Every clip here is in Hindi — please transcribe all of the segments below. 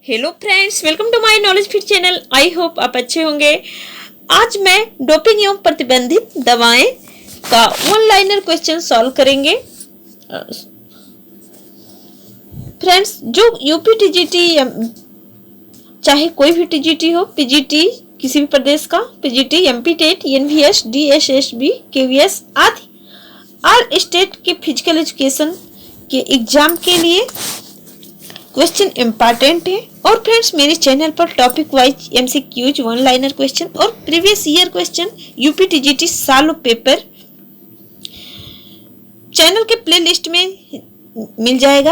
Hello friends, welcome to my knowledge fit channel. I hope आप अच्छे होंगे। आज मैं डोपिंग एवं प्रतिबंधित दवाएं का वन लाइनर क्वेश्चन सॉल्व करेंगे। फ्रेंड्स, जो यूपी टीजीटी चाहे कोई भी टीजीटी हो, पीजीटी किसी भी प्रदेश का, PGT, MP TET, NVS, DSSB, KVS आदि ऑल स्टेट के फिजिकल एजुकेशन के एग्जाम के लिए क्वेश्चन इम्पॉर्टेंट है। और फ्रेंड्स, मेरे चैनल पर topic wise MCQs, one liner question और previous year question UP TGT सालों पेपर चैनल के प्लेलिस्ट में मिल जाएगा।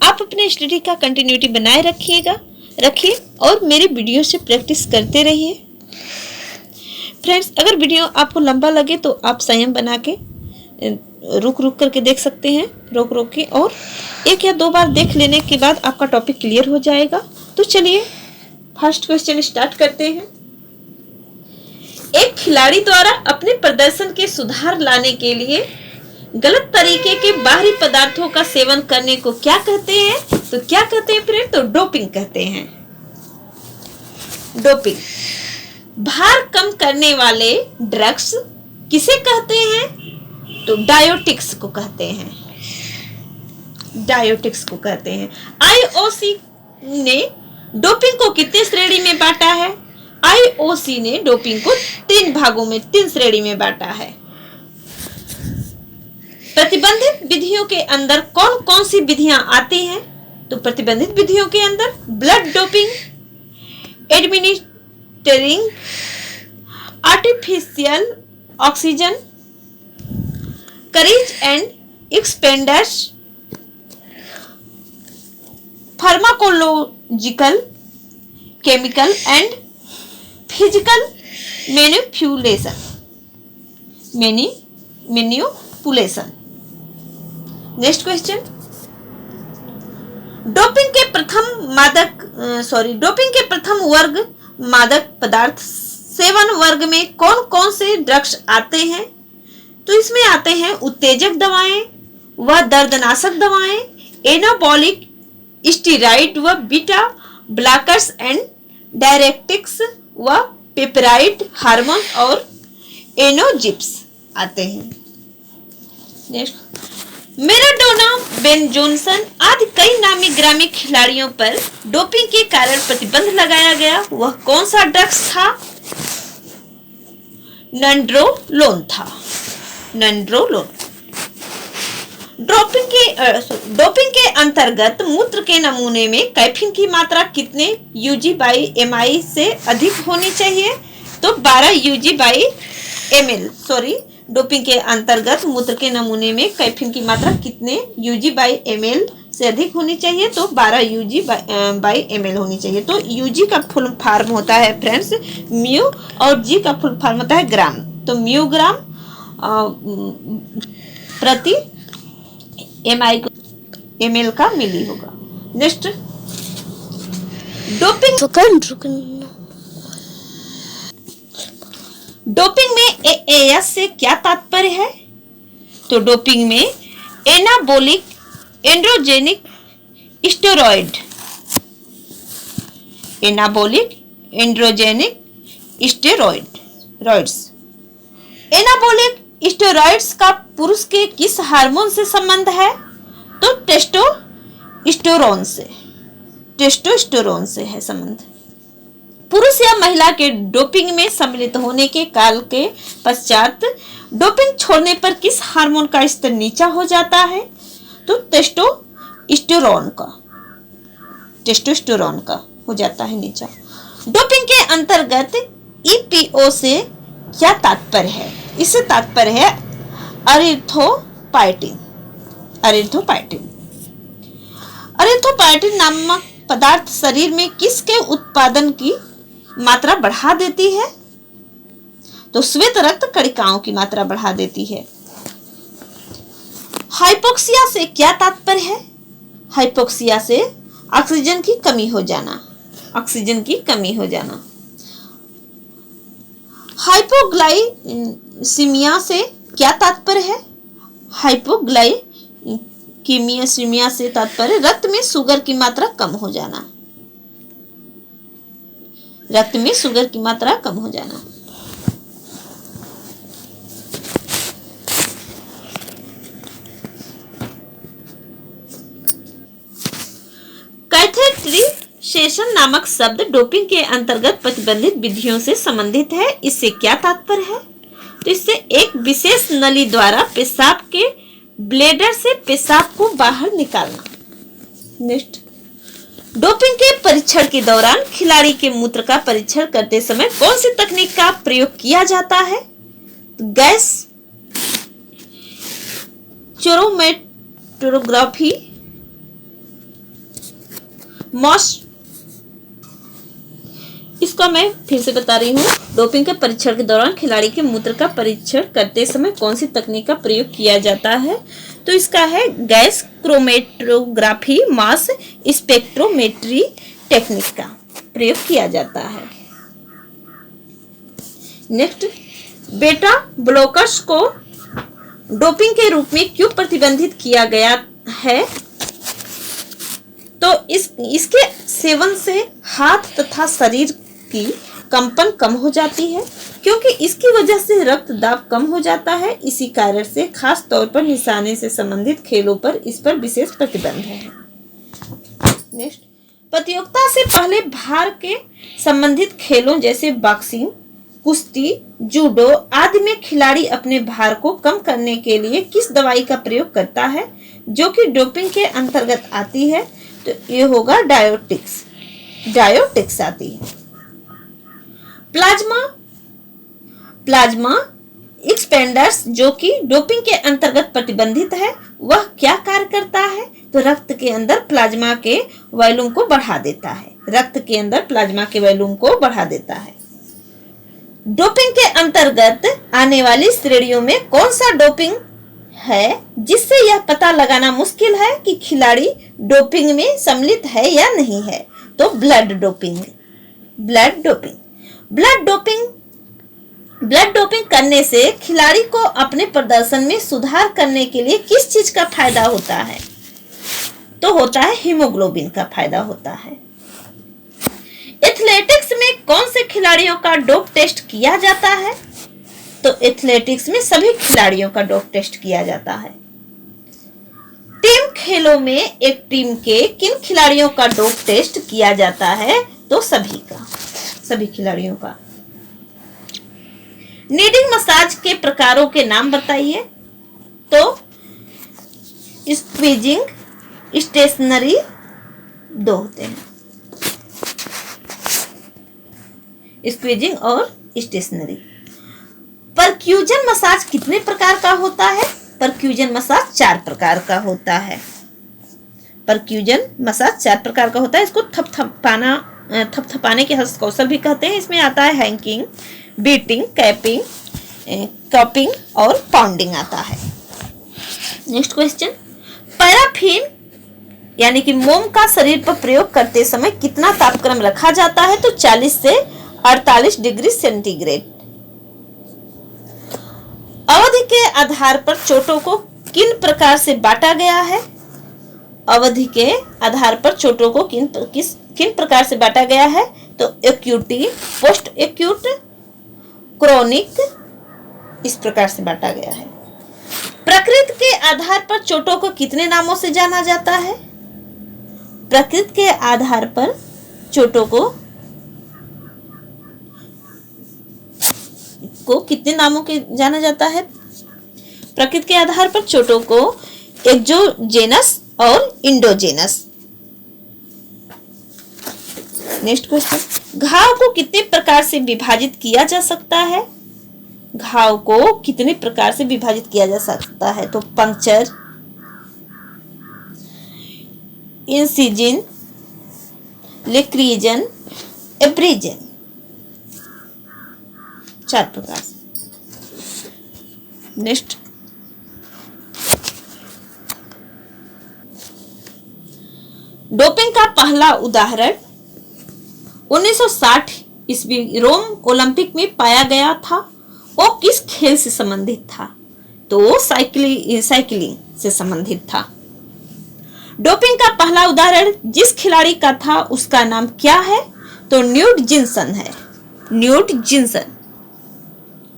आप अपने स्टडी का कंटिन्यूटी बनाए रखिए और मेरे वीडियो से प्रैक्टिस करते रहिए। फ्रेंड्स, अगर वीडियो आपको लंबा लगे तो आप संयम बना के रुक करके देख सकते हैं, रोक के, और एक या दो बार देख लेने के बाद आपका टॉपिक क्लियर हो जाएगा। तो चलिए फर्स्ट क्वेश्चन स्टार्ट करते हैं। एक खिलाड़ी द्वारा अपने प्रदर्शन के सुधार लाने के लिए गलत तरीके के बाहरी पदार्थों का सेवन करने को क्या कहते हैं? तो क्या कहते हैं फ्रेंड? तो डोपिंग कहते हैं। डोपिंग। भार कम करने वाले ड्रग्स किसे कहते हैं? तो डायोटिक्स को कहते हैं। डायोटिक्स को कहते हैं। आईओसी ने डोपिंग को कितने श्रेणी में बांटा है? आईओसी ने डोपिंग को 3 भागों में, 3 श्रेणी में बांटा है। प्रतिबंधित विधियों के अंदर कौन कौन सी विधियां आती हैं? तो प्रतिबंधित विधियों के अंदर blood doping, administering artificial oxygen, courage and एक्सपेंडर्स, pharmacological, chemical and physical manipulation. Next question. Doping के प्रथम वर्ग मादक पदार्थ सेवन वर्ग में कौन कौन से ड्रग्स आते हैं? तो इसमें आते हैं उत्तेजक दवाएं व दर्दनाशक दवाएं, एनाबॉलिक स्टीरॉइड व बीटा ब्लॉकर्स एंड डायरेक्टिक्स व पेप्टाइड हार्मोन और एनोजिप्स आते हैं। नेक्स्ट, मैराडोना, बेन जॉनसन आदि कई नामी ग्रामी खिलाड़ियों पर डोपिंग के कारण प्रतिबंध लगाया गया। वह कौन सा ड्रग्स था? नंड्रोलोन था। नंड्रोलोन। डोपिंग के अंतर्गत मूत्र के नमूने में कैफीन की मात्रा कितने UG/ml से अधिक होनी चाहिए? तो 12 UG/ml। डोपिंग के अंतर्गत मूत्र के नमूने में कैफीन की मात्रा कितने UG/ml से अधिक होनी चाहिए? तो 12 UG/ml होनी चाहिए। तो UG का फुल फॉर्म होता है फ्रेंड्स म्यू और G का फुल फॉर्म होता है ग्राम। तो म्यू ग्राम प्रति ml का मिली होगा। नेक्स्ट, डोपिंग में AAS से क्या तात्पर्य है? तो डोपिंग में anabolic androgenic steroid, anabolic androgenic steroids. Anabolic steroids का पुरुष के किस हार्मोन से संबंध है? तो टेस्टोस्टेरोन से है संबंध। पुरुष या महिला के डोपिंग में सम्मिलित होने के काल के पश्चात डोपिंग छोड़ने पर किस हार्मोन का स्तर नीचा हो जाता है? तो टेस्टोस्टेरोन का हो जाता है नीचा। डोपिंग के अंतर्गत EPO से क्या तात्पर्य है? इससे तात्पर्य है अरिथ्रोपाइटिन नामक पदार्थ शरीर में किसके उत्पादन की मात्रा बढ़ा देती है? तो श्वेत रक्त कणिकाओं की मात्रा बढ़ा देती है। हाइपोक्सिया से क्या तात्पर्य है? हाइपोक्सिया से ऑक्सीजन की कमी हो जाना। हाइपोग्लाइसीमिया से क्या तात्पर्य है? हाइपोग्लाइसीमिया से तात्पर्य रक्त में शुगर की मात्रा कम हो जाना। रक्त में शुगर की मात्रा कम हो जाना। कैथेटराइजेशन नामक शब्द डोपिंग के अंतर्गत प्रतिबंधित विधियों से संबंधित है। इससे क्या तात्पर्य है? तो इससे एक विशेष नली द्वारा पेशाब के ब्लैडर से पेशाब को बाहर निकालना। नेक्स्ट, डोपिंग के परीक्षण के दौरान खिलाड़ी के मूत्र का परीक्षण करते समय कौन सी तकनीक का प्रयोग किया जाता है? Gas chromatography, mass. इसको मैं फिर से बता रही हूँ। डोपिंग के परीक्षण के दौरान खिलाड़ी के मूत्र का परीक्षण करते समय कौन सी तकनीक का प्रयोग किया जाता है? तो इसका है gas chromatography, mass spectrometry technique का प्रयोग किया जाता है। नेक्स्ट, बेटा ब्लॉकर्स को डोपिंग के रूप में क्यों प्रतिबंधित किया गया है? तो इसके सेवन से हाथ तथा शरीर की कंपन कम हो जाती है, क्योंकि इसकी वजह से रक्त दाब कम हो जाता है। इसी कारण से खास तौर पर निशाने से संबंधित खेलों पर इस पर विशेष प्रतिबंध है। नेक्स्ट, प्रतियोगिता से पहले भार के संबंधित खेलों जैसे बॉक्सिंग, कुश्ती, जूडो आदि में खिलाड़ी अपने भार को कम करने के लिए किस दवाई का प्रयोग करता है जो कि डोपिंग के अंतर्गत आती है? तो ये होगा डायोटिक्स आती है। प्लाज्मा एक्सपेंडर्स जो कि डोपिंग के अंतर्गत प्रतिबंधित है, वह क्या कार्य करता है? तो रक्त के अंदर प्लाज्मा के वॉल्यूम को बढ़ा देता है। रक्त के अंदर प्लाज्मा के वॉल्यूम को बढ़ा देता है। डोपिंग के अंतर्गत आने वाली श्रेणियों में कौन सा डोपिंग है जिससे यह पता लगाना मुश्किल है कि खिलाड़ी डोपिंग में सम्मिलित है या नहीं है? तो ब्लड डोपिंग करने से खिलाड़ी को अपने प्रदर्शन में सुधार करने के लिए किस चीज का फायदा होता है? तो होता है हीमोग्लोबिन का फायदा होता है। एथलेटिक्स में कौन से खिलाड़ियों का डोप टेस्ट किया जाता है? तो एथलेटिक्स में सभी खिलाड़ियों का डोप टेस्ट किया जाता है। टीम खेलों में एक टीम के किन खिलाड़ियों का डोप टेस्ट किया जाता है? तो सभी खिलाड़ियों का। नीडिंग मसाज के प्रकारों के नाम बताइए। तो स्क्वीजिंग, स्टेशनरी, दो होते हैं, स्क्वीजिंग और स्टेशनरी। परक्यूजन मसाज कितने प्रकार का होता है? परक्यूजन मसाज 4 प्रकार का होता है। परक्यूजन मसाज 4 प्रकार का होता है। इसको थपथपाने के हस्त कौशल भी कहते हैं। इसमें आता है हैंकिंग, बीटिंग, कैपिंग, कपिंग और पाउंडिंग आता है। नेक्स्ट क्वेश्चन, पैराफिन यानी कि मोम का शरीर पर प्रयोग करते समय कितना तापक्रम रखा जाता है? तो 40 से 48 डिग्री सेंटीग्रेड। अवधि के आधार पर चोटों को किन प्रकार से बांटा गया है? अवधि के आधार पर चोटों को किन प्रकार से बांटा गया है? तो एक्यूटी, पोस्ट एक्यूट, क्रोनिक, इस प्रकार से बांटा गया है। प्रकृति के आधार पर चोटों को कितने नामों से जाना जाता है? प्रकृति के आधार पर चोटों को कितने नामों के जाना जाता है? प्रकृति के आधार पर चोटों को एक्सोजेनस और इंडोजेनस। नेक्स्ट क्वेश्चन, घाव को कितने प्रकार से विभाजित किया जा सकता है? घाव को कितने प्रकार से विभाजित किया जा सकता है? तो पंक्चर, इंसिजन, लेक्रीजन, एब्रीजन, 4 प्रकार से। नेक्स्ट, डोपिंग का पहला उदाहरण 1960 ईस्वी रोम ओलंपिक में पाया गया था। वो किस खेल से संबंधित था? तो साइकिलिंग से संबंधित था। डोपिंग का पहला उदाहरण जिस खिलाड़ी का था उसका नाम क्या है? तो न्यूट जिन्सन है, न्यूट जिन्सन।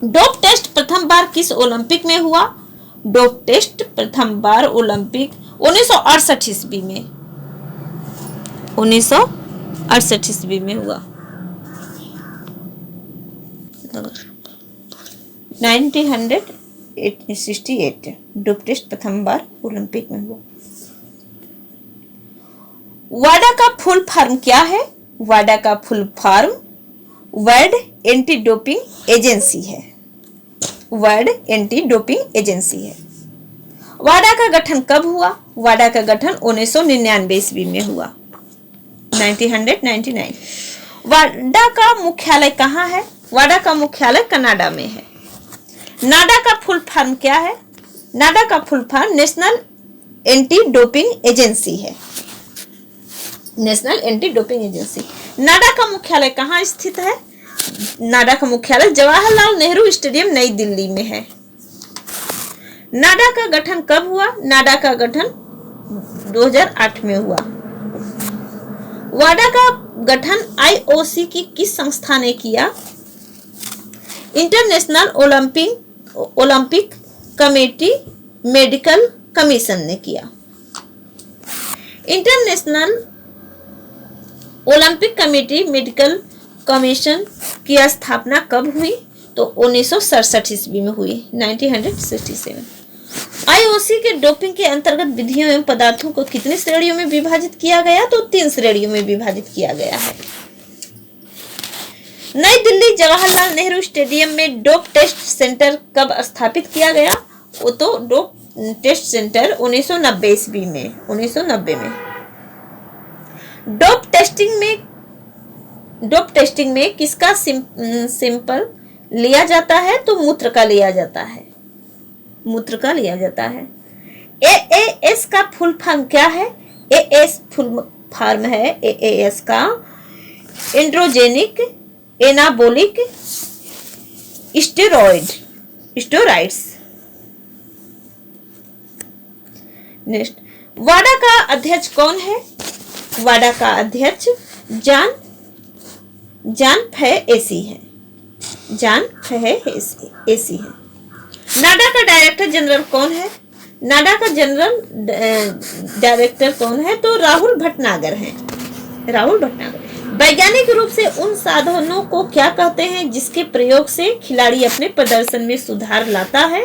डोप टेस्ट प्रथम बार किस ओलंपिक में हुआ? डोप टेस्ट प्रथम बार ओलंपिक 1968 ईस्वी में, 1968 ईस्वी में हुआ। 1968 डोप टेस्ट प्रथम बार ओलंपिक में हुआ। वाडा का फुल फॉर्म क्या है? वाडा का full form world anti doping agency है, वर्ल्ड एंटी डोपिंग एजेंसी है। वाडा का गठन कब हुआ? वाडा का गठन 1999 ईस्वी में हुआ, 1999। वाडा का मुख्यालय कहाँ है? वाडा का मुख्यालय कनाडा में है। नाडा का फुल फॉर्म क्या है? नाडा का full form national anti doping agency है, नेशनल एंटी डोपिंग एजेंसी। नाडा का मुख्यालय कहाँ स्थित है? नाडा का मुख्यालय जवाहरलाल नेहरू स्टेडियम नई दिल्ली में है। नाडा का गठन कब हुआ? नाडा का गठन 2008 में हुआ। वाडा का गठन आईओसी की किस संस्था ने किया? International Olympic committee medical commission ने किया। International Olympic committee medical commission की स्थापना कब हुई? तो 1967 ईस्वी में हुई, 1967। आईओसी के डोपिंग के अंतर्गत विधियों एवं पदार्थों को कितनी श्रेणियों में विभाजित किया गया? तो 3 श्रेणियों में विभाजित किया गया है। नई दिल्ली जवाहरलाल नेहरू स्टेडियम में डोप टेस्ट सेंटर कब स्थापित किया गया? वो तो डोप टेस्ट सेंटर 1990 ईस्वी में, 1990 में। डोप टेस्टिंग में किसका सैंपल लिया जाता है? तो मूत्र का लिया जाता है, मूत्र का लिया जाता है। एएएस का फुल फॉर्म क्या है? एएस फुल फॉर्म है एएएस का एंड्रोजेनिक एनाबोलिक स्टेरॉइड्स। नेक्स्ट, वाडा का अध्यक्ष कौन है? वाडा का अध्यक्ष जान फे एसी है, जान फे एसी है। नाडा का डायरेक्टर जनरल कौन है? नाडा का जनरल डायरेक्टर कौन है? तो राहुल भटनागर है, राहुल भटनागर। वैज्ञानिक रूप से उन साधनों को क्या कहते हैं जिसके प्रयोग से खिलाड़ी अपने प्रदर्शन में सुधार लाता है?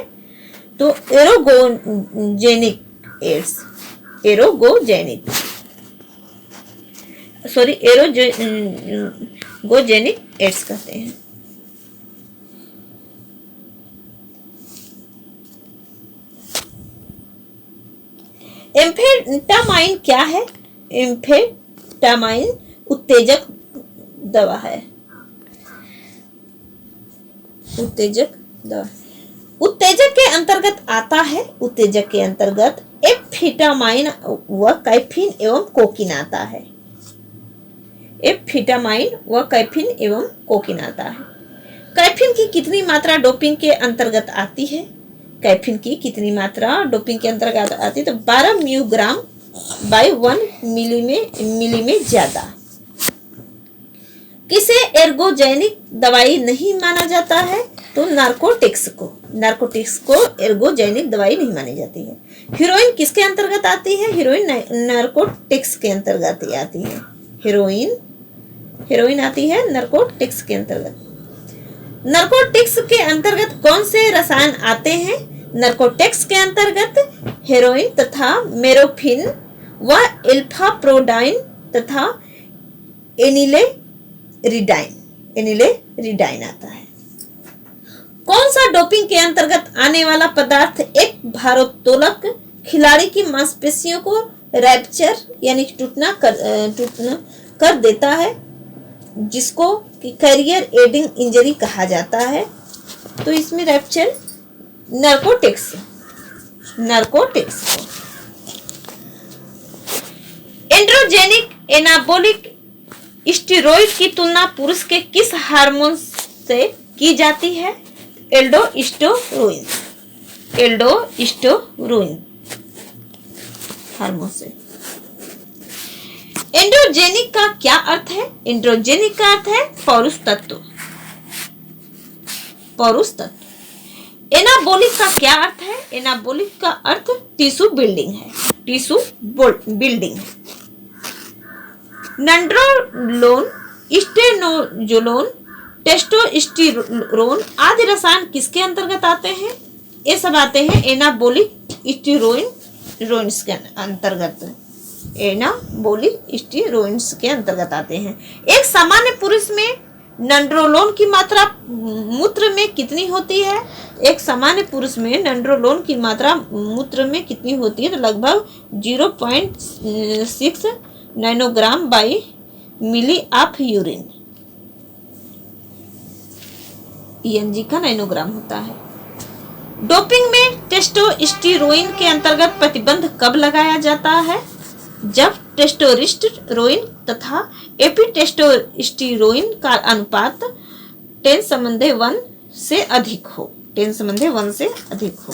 तो एरोगोजेनिक एड्स, एरोगोजेनिक एड्स कहते हैं। एम्फेटामाइन क्या है? एम्फेटामाइन उत्तेजक दवा है, उत्तेजक दवा। उत्तेजक के अंतर्गत आता है, उत्तेजक के अंतर्गत एम्फेटामाइन व कैफीन एवं कोकीन आता है, एम्फेटामाइन व कैफीन एवं कोकीन आता है। कैफीन की कितनी मात्रा डोपिंग के अंतर्गत आती है? कैफीन की कितनी मात्रा डोपिंग के अंतर्गत आती है? तो 12 म्यूग्राम बाई 1 मिली में ज्यादा। किसे एर्गोजेनिक दवाई नहीं माना जाता है? तो नारकोटिक्स को एर्गोजेनिक दवाई नहीं मानी जाती है। हीरोइन किसके अंतर्गत आती है? हीरोइन नारकोटिक्स के अंतर्गत आती है। हीरोइन आती है नारकोटिक्स के अंतर्गत। नारकोटिक्स के अंतर्गत कौन से रसायन आते हैं? नारकोटिक्स के अंतर्गत हेरोइन तथा मेरोफिन व एल्फाप्रोडाइन तथा एनिलेरिडाइन आता है। कौन सा डोपिंग के अंतर्गत आने वाला पदार्थ एक भारोत्तोलक खिलाड़ी की मांसपेशियों को रैप्चर यानी टूटना कर देता है, जिसको कैरियर एडिंग इंजरी कहा जाता है? तो इसमें rapture narcotics androgenic anabolic steroid की तुलना पुरुष के किस हार्मोन से की जाती है? एल्डोस्टेरोन हार्मोन से। एंड्रोजेनिक का क्या अर्थ है? एंड्रोजेनिक का अर्थ है पौरुष तत्व। पौरुष तत्व। एनाबोलिक का क्या अर्थ है? एनाबोलिक का अर्थ टिश्यू बिल्डिंग है। टिश्यू बिल्डिंग है। नंड्रोलोन, स्टेनोजोलोन, टेस्टोस्टेरोन आदि रसायन किसके अंतर्गत आते हैं? ये सब आते हैं एनाबोलिक स्टेरॉइड्स के अंतर्गत। एनाबोलिक स्टेरॉइड्स के अंतर्गत आते हैं। एक सामान्य पुरुष में नंड्रोलोन की मात्रा मूत्र में कितनी होती है? एक सामान्य पुरुष में नंड्रोलोन की मात्रा मूत्र में कितनी होती है? तो लगभग 0.6 nanogram by milli of urine. ENG का नैनोग्राम होता है। डोपिंग में टेस्टोस्टेरोन के अंतर्गत प्रतिबंध कब लगाया जाता है? जब टेस्टोस्टेरोन तथा एपिटेस्टोस्टेरोन का अनुपात 10⁻1 से अधिक हो। 10⁻1 से अधिक हो।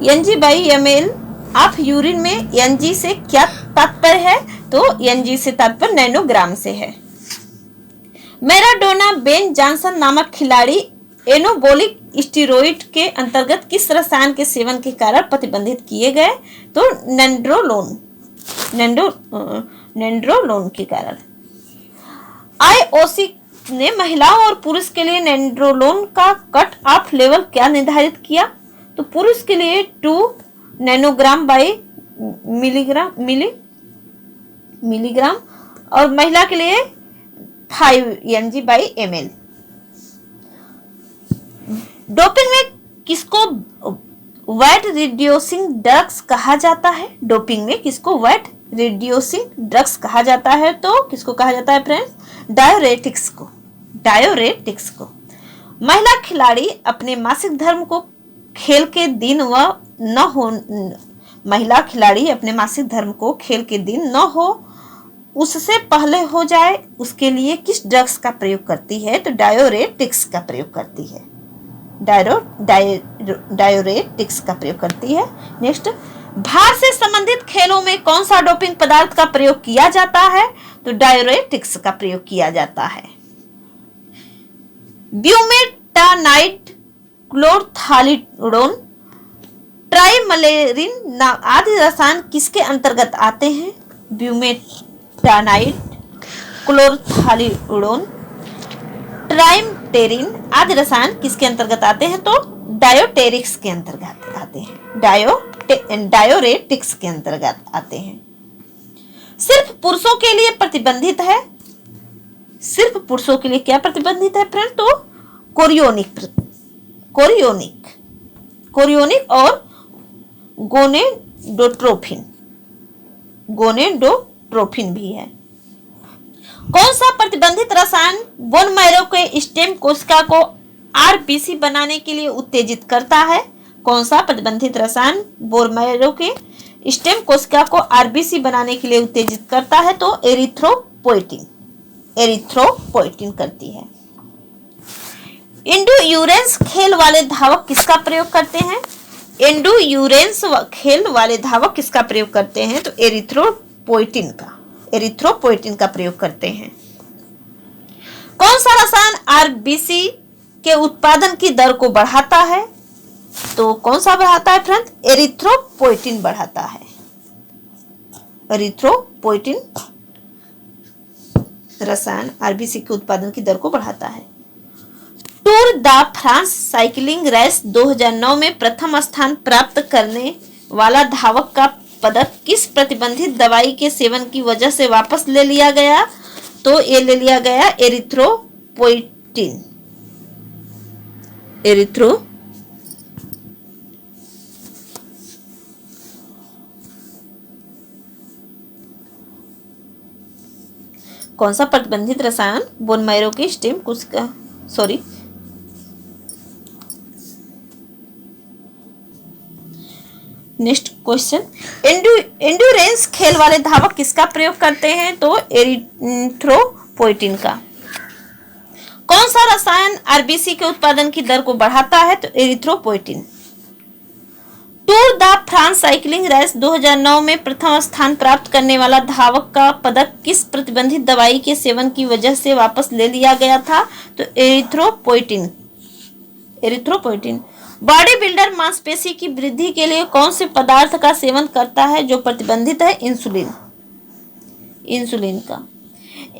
Ng/ml ऑफ यूरिन में Ng से क्या तात्पर्य है? तो Ng से तात्पर्य नैनोग्राम से है। मैराडोना बेन जॉनसन नामक खिलाड़ी एनाबोलिक स्टेरॉइड के अंतर्गत किस रसायन के सेवन के कारण प्रतिबंधित किए गए? तो नैंड्रोलोन के कारण। IOC ने महिलाओं और पुरुष के लिए नैंड्रोलोन का कट ऑफ लेवल क्या निर्धारित किया? तो पुरुष के लिए 2 नैनोग्राम बाई मिलीग्राम और महिला के लिए 5 Ng/ml। डोपिंग में किसको वेट रिड्यूसिंग ड्रग्स कहा जाता है? डोपिंग में किसको वेट रिड्यूसिंग ड्रग्स कहा जाता है? तो किसको कहा जाता है फ्रेंड्स? डायोरेटिक्स को। डायोरेटिक्स को। महिला खिलाड़ी अपने मासिक धर्म को खेल के दिन महिला खिलाड़ी अपने मासिक धर्म को खेल के दिन न हो उससे पहले हो जाए उसके लिए किस ड्रग्स का प्रयोग करती है? तो डायोरेटिक्स का प्रयोग करती है। डायोरेटिक्स का प्रयोग करती है। नेक्स्ट, भार से संबंधित खेलों में कौन सा डोपिंग पदार्थ का प्रयोग किया जाता है? तो डायोरेटिक्स का प्रयोग किया जाता है। ब्यूमेटानाइट, क्लोरथालिडोन, ट्राइमलेरिन आदि रसायन किसके अंतर्गत आते हैं? ब्यूमेटानाइट, क्लोरथालिडोन, ट्राइमटेरिन आदि रसायन किसके अंतर्गत आते हैं? तो डायोटेरिक्स के अंतर्गत आते हैं। डायोरेटिक्स के अंतर्गत आते हैं। सिर्फ पुरुषों के लिए प्रतिबंधित है। सिर्फ पुरुषों के लिए क्या प्रतिबंधित है फ्रेंड? तो कोरियोनिक और गोनेडोट्रोफिन भी है। कौन सा प्रतिबंधित रसायन बोन मैरो के स्टेम कोशिका को RBC बनाने के लिए उत्तेजित करता है? कौन सा प्रतिबंधित रसायन बोन मैरो के स्टेम कोशिका को RBC बनाने के लिए उत्तेजित करता है? तो एरिथ्रोपोइटिन करती है। एंडोयूरेंस खेल वाले धावक किसका प्रयोग करते हैं? एंडोयूरेंस खेल वाले धावक किसका प्रयोग करते हैं? तो एरिथ्रोपोइटिन का प्रयोग करते हैं। कौन सा रसायन RBC के उत्पादन की दर को बढ़ाता है? तो कौन सा बढ़ाता है फ्रेंड? एरिथ्रोपोइटिन बढ़ाता है। एरिथ्रोपोइटिन रसायन RBC के उत्पादन की दर को बढ़ाता है। Tour de France cycling race 2009 में प्रथम स्थान प्राप्त करने वाला धावक का पदक किस प्रतिबंधित दवाई के सेवन की वजह से वापस ले लिया गया? तो ये ले लिया गया एरिथ्रोपोइटिन। कौन सा प्रतिबंधित रसायन बोन मैरो के स्टेम कोशिका नेक्स्ट क्वेश्चन, एंड्योरेंस खेल वाले धावक किसका प्रयोग करते हैं? तो एरिथ्रोपोइटिन का। कौन सा रसायन RBC के उत्पादन की दर को बढ़ाता है? तो erythropoietin. Tour de France cycling race 2009 में प्रथम स्थान प्राप्त करने वाला धावक का पदक किस प्रतिबंधित दवाई के सेवन की वजह से वापस ले लिया गया था? तो एरिथ्रोपोइटिन। बॉडी बिल्डर मांसपेशी की वृद्धि के लिए कौन से पदार्थ का सेवन करता है जो प्रतिबंधित है? इंसुलिन का।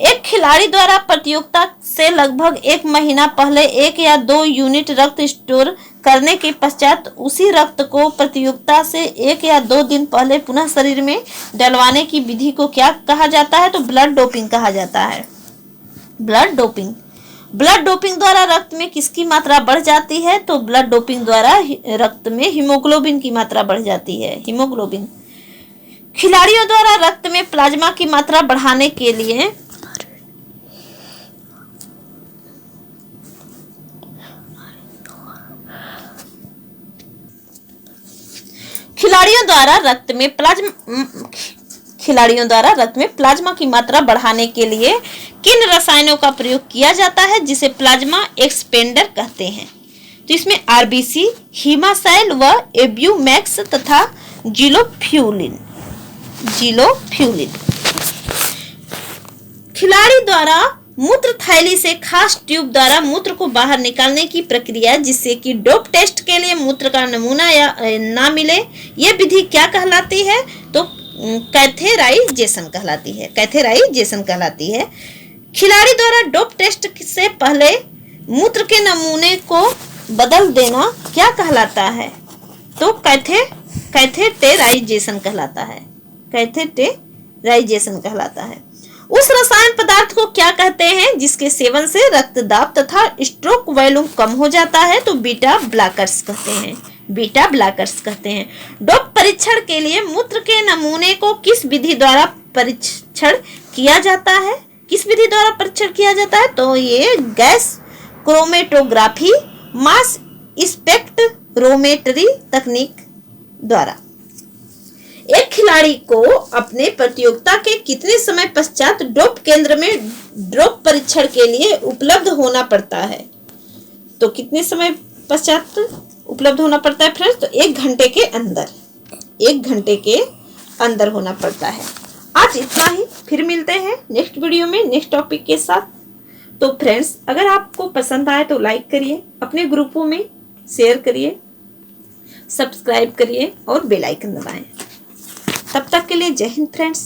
एक खिलाड़ी द्वारा प्रतियोगिता से लगभग 1 महीना पहले 1 या 2 यूनिट रक्त स्टोर करने के पश्चात उसी रक्त को प्रतियोगिता से 1 या 2 दिन पहले पुनः शरीर में डलवाने की विधि को क्या कहा जाता है? तो ब्लड डोपिंग कहा जाता है। ब्लड डोपिंग द्वारा रक्त में किसकी मात्रा बढ़ जाती है? तो ब्लड डोपिंग द्वारा रक्त में हीमोग्लोबिन की मात्रा बढ़ जाती है। हीमोग्लोबिन। खिलाड़ियों द्वारा रक्त में प्लाज्मा की मात्रा बढ़ाने के लिए खिलाड़ियों द्वारा रक्त में प्लाज्मा की मात्रा बढ़ाने के लिए किन रसायनों का प्रयोग किया जाता है जिसे प्लाज्मा एक्सपेंडर कहते हैं? तो इसमें आरबीसी, हीमासाइल व एब्यूमैक्स तथा जिलोफ्यूलिन। खिलाड़ी द्वारा मूत्र थैली से खास ट्यूब द्वारा मूत्र को बाहर निकालने की प्रक्रिया जिससे कि डोप टेस्ट के लिए मूत्र का नमूना या ना मिले, यह विधि क्या कहलाती है? तो कैथेराइजेशन कहलाती है। खिलाड़ी द्वारा डोप टेस्ट से पहले मूत्र के नमूने को बदल देना क्या कहलाता है? तो कैथेटेराइजेशन कहलाता है। उस रसायन पदार्थ को क्या कहते हैं जिसके सेवन से रक्तदाब तथा स्ट्रोक वॉल्यूम कम हो जाता है? तो बीटा ब्लॉकर्स कहते हैं। डोप परीक्षण के लिए मूत्र के नमूने को किस विधि द्वारा परीक्षण किया जाता है? तो ये गैस क्रोमेटोग्राफी, मास स्पेक्ट्रोमेट्री तकनीक द्वारा। एक खिलाड़ी को अपने प्रतियोगिता के कितने समय पश्चात डोप केंद्र में डोप परीक्षण के लिए उपलब्ध होना पड़ता है? तो कितने समय पश्चात उपलब्ध होना पड़ता है फ्रेंड्स? तो 1 घंटे के अंदर होना पड़ता है। आज इतना ही, फिर मिलते हैं नेक्स्ट वीडियो में नेक्स्ट टॉपिक के साथ। तो फ्रेंड्स, अगर आपको पसंद आए तो लाइक करिए, अपने ग्रुपों में शेयर करिए, सब्सक्राइब करिए और बेल आइकन दबाएं। तब तक के लिए जय हिंद फ्रेंड्स।